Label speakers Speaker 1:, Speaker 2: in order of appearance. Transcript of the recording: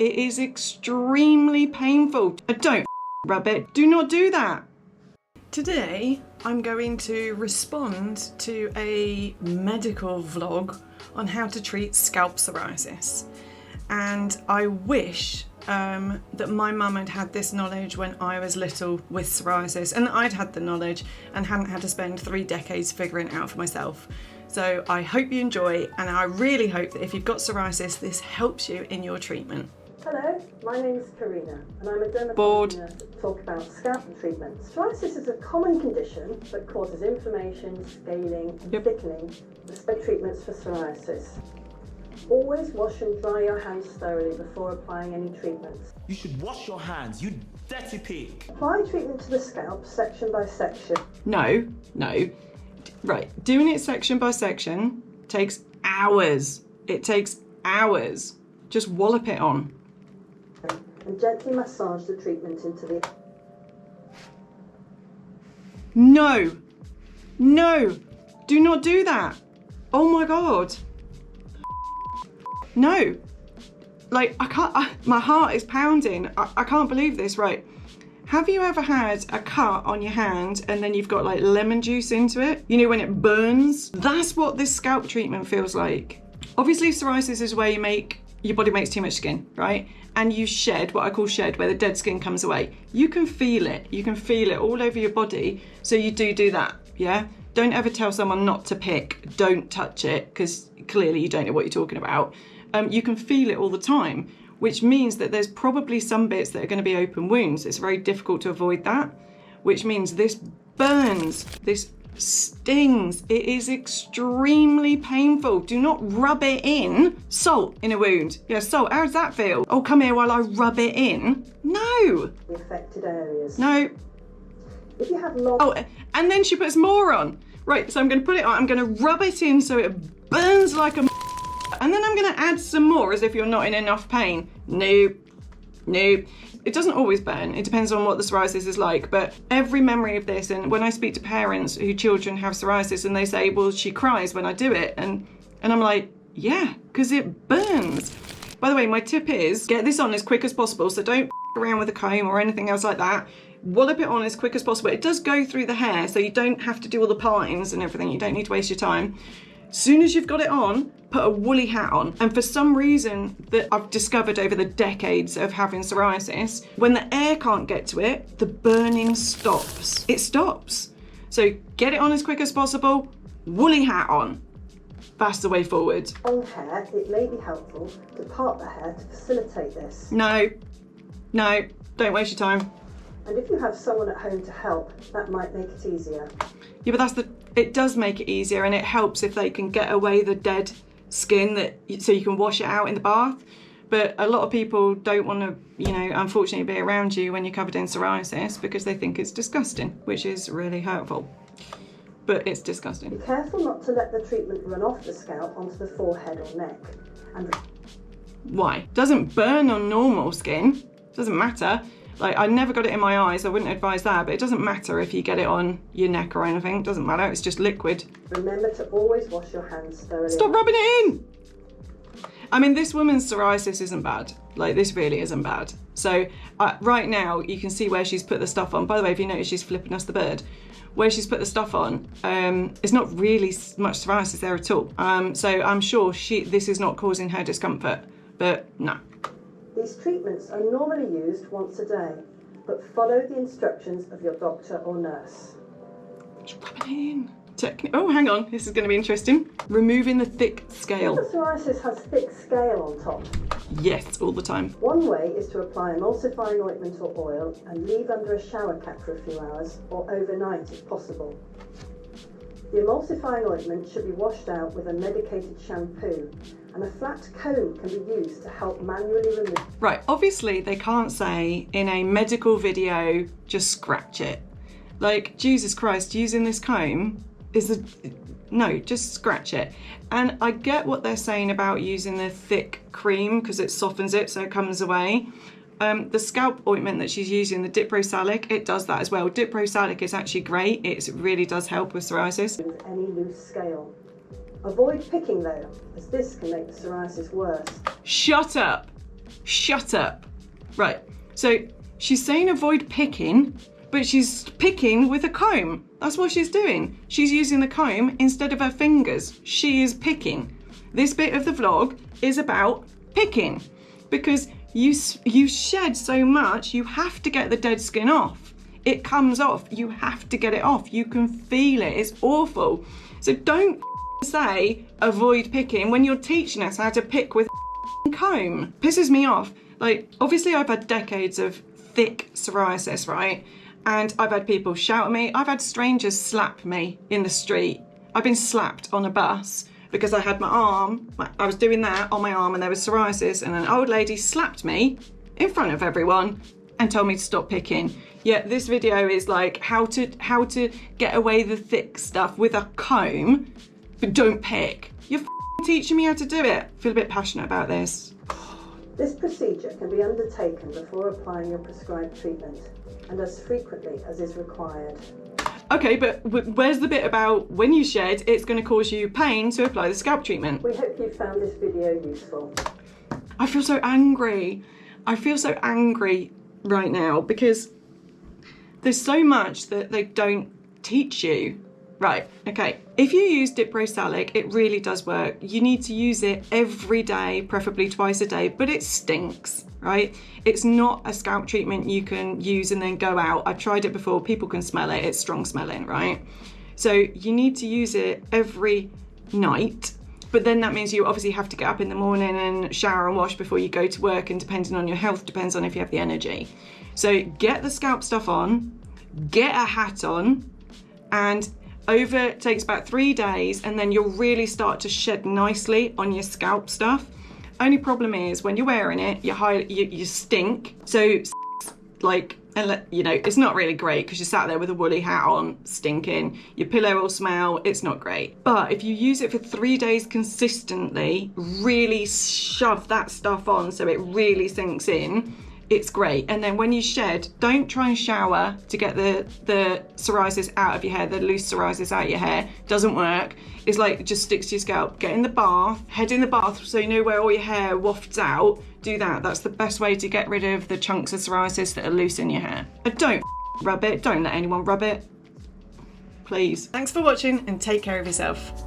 Speaker 1: It is extremely painful. Don't rub it. Do not do that. Today, I'm going to respond to a medical vlog on how to treat scalp psoriasis. And I wish that my mum had had this knowledge when I was little with psoriasis, and that I'd had the knowledge and hadn't had to spend 3 decades figuring it out for myself. So I hope you enjoy, and I really hope that if you've got psoriasis, this helps you in your treatment.
Speaker 2: Hello, my name is Karina and I'm a dermatologist nurse to talk about scalp treatment. Psoriasis is a common condition that causes inflammation, scaling and thickening. Respect treatments for psoriasis. Always wash and dry your hands thoroughly before applying any treatments.
Speaker 3: You should wash your hands, you dirty pig.
Speaker 2: Apply treatment to the scalp section by section.
Speaker 1: No. Right, doing it section by section takes hours. It takes hours. Just wallop it on.
Speaker 2: And gently massage the treatment into the...
Speaker 1: No, do not do that. Oh my God. No, like I can't, my heart is pounding. I can't believe this, right? Have you ever had a cut on your hand and then you've got like lemon juice into it? You know, when it burns? That's what this scalp treatment feels like. Obviously psoriasis is where your body makes too much skin, right? And you shed, what I call shed, where the dead skin comes away. You can feel it. You can feel it all over your body. So you do that, yeah? Don't ever tell someone not to pick. Don't touch it, because clearly you don't know what you're talking about. You can feel it all the time, which means that there's probably some bits that are going to be open wounds. It's very difficult to avoid that, which means this burns, this stings. It is extremely painful. Do not rub it in. Salt in a wound. Yeah, salt. How does that feel? Oh, come here while I rub it in. No.
Speaker 2: the affected areas.
Speaker 1: No.
Speaker 2: If you have long...
Speaker 1: Oh, and then she puts more on. Right, so I'm going to put it on. I'm going to rub it in so it burns like a... And then I'm going to add some more as if you're not in enough pain. Nope. It doesn't always burn. It depends on what the psoriasis is like. But every memory of this, and when I speak to parents whose children have psoriasis and they say, well, she cries when I do it. And I'm like, yeah, because it burns. By the way, my tip is get this on as quick as possible. So don't around with a comb or anything else like that. Wallop it on as quick as possible. It does go through the hair, so you don't have to do all the parings and everything. You don't need to waste your time. As soon as you've got it on, put a woolly hat on. And for some reason that I've discovered over the decades of having psoriasis, when the air can't get to it, the burning stops. It stops. So get it on as quick as possible, woolly hat on. That's the way forward.
Speaker 2: long hair, it may be helpful to part the hair to facilitate this.
Speaker 1: No, don't waste your time.
Speaker 2: And if you have someone at home to help, that might make it easier.
Speaker 1: Yeah, but it does make it easier, and it helps if they can get away the dead skin so you can wash it out in the bath. But a lot of people don't want to, unfortunately be around you when you're covered in psoriasis because they think it's disgusting, which is really hurtful. But it's disgusting.
Speaker 2: Be careful not to let the treatment run off the scalp onto the forehead or neck. And
Speaker 1: why? Doesn't burn on normal skin. Doesn't matter. Like, I never got it in my eyes, I wouldn't advise that, but it doesn't matter if you get it on your neck or anything. It doesn't matter, it's just liquid.
Speaker 2: remember to always wash your hands thoroughly.
Speaker 1: Stop rubbing it in! I mean, this woman's psoriasis isn't bad. Like, this really isn't bad. So right now, you can see where she's put the stuff on. By the way, if you notice, she's flipping us the bird. Where she's put the stuff on, it's not really much psoriasis there at all. So I'm sure this is not causing her discomfort, but no.
Speaker 2: These treatments are normally used once a day, but follow the instructions of your doctor or nurse.
Speaker 1: Just rub it in. Oh, hang on, this is going to be interesting. Removing the thick scale.
Speaker 2: Psoriasis has thick scale on top.
Speaker 1: Yes, all the time.
Speaker 2: One way is to apply emulsifying ointment or oil and leave under a shower cap for a few hours or overnight if possible. The emulsifying ointment should be washed out with a medicated shampoo, and a flat comb can be used to help manually remove. Right,
Speaker 1: obviously they can't say in a medical video, just scratch it. Like, Jesus Christ, using this comb no, just scratch it. And I get what they're saying about using the thick cream because it softens it so it comes away. The scalp ointment that she's using, the Diprosalic, it does that as well. Diprosalic is actually great. It really does help with psoriasis.
Speaker 2: With any loose scale. Avoid picking though, as this can make the psoriasis worse.
Speaker 1: Shut up. Shut up. Right, so she's saying avoid picking, but she's picking with a comb. That's what she's doing. She's using the comb instead of her fingers. She is picking. This bit of the vlog is about picking, because you shed so much, you have to get the dead skin off. It comes off, you have to get it off. You can feel it, it's awful. So don't say avoid picking when you're teaching us how to pick with a comb. Pisses me off. Like, obviously I've had decades of thick psoriasis, right? And I've had people shout at me. I've had strangers slap me in the street. I've been slapped on a bus because I had my arm, I was doing that on my arm and there was psoriasis, and an old lady slapped me in front of everyone and told me to stop picking. Yeah, this video is like how to get away the thick stuff with a comb, but don't pick. You're teaching me how to do it. I feel a bit passionate about this.
Speaker 2: This procedure can be undertaken before applying your prescribed treatment and as frequently as is required.
Speaker 1: Okay, but where's the bit about when you shed, it's going to cause you pain to apply the scalp treatment?
Speaker 2: We hope you found this video useful.
Speaker 1: I feel so angry. I feel so angry right now because there's so much that they don't teach you. Right, okay. If you use diprosalic, it really does work. You need to use it every day, preferably twice a day, but it stinks, right? It's not a scalp treatment you can use and then go out. I've tried it before, people can smell it, it's strong smelling, right? So you need to use it every night, but then that means you obviously have to get up in the morning and shower and wash before you go to work, and depending on your health, depends on if you have the energy. So get the scalp stuff on, get a hat on, and it takes about 3 days, and then you'll really start to shed nicely on your scalp stuff. Only problem is when you're wearing it, you stink. So like, you know, it's not really great because you're sat there with a woolly hat on, stinking. Your pillow will smell, it's not great. But if you use it for 3 days consistently, really shove that stuff on so it really sinks in, it's great. And then when you shed, don't try and shower to get the psoriasis out of your hair, the loose psoriasis out of your hair. Doesn't work. It's like it just sticks to your scalp. Get in the bath, head in the bath so you know where all your hair wafts out. Do that. That's the best way to get rid of the chunks of psoriasis that are loose in your hair. But don't rub it. Don't let anyone rub it. Please. Thanks for watching and take care of yourself.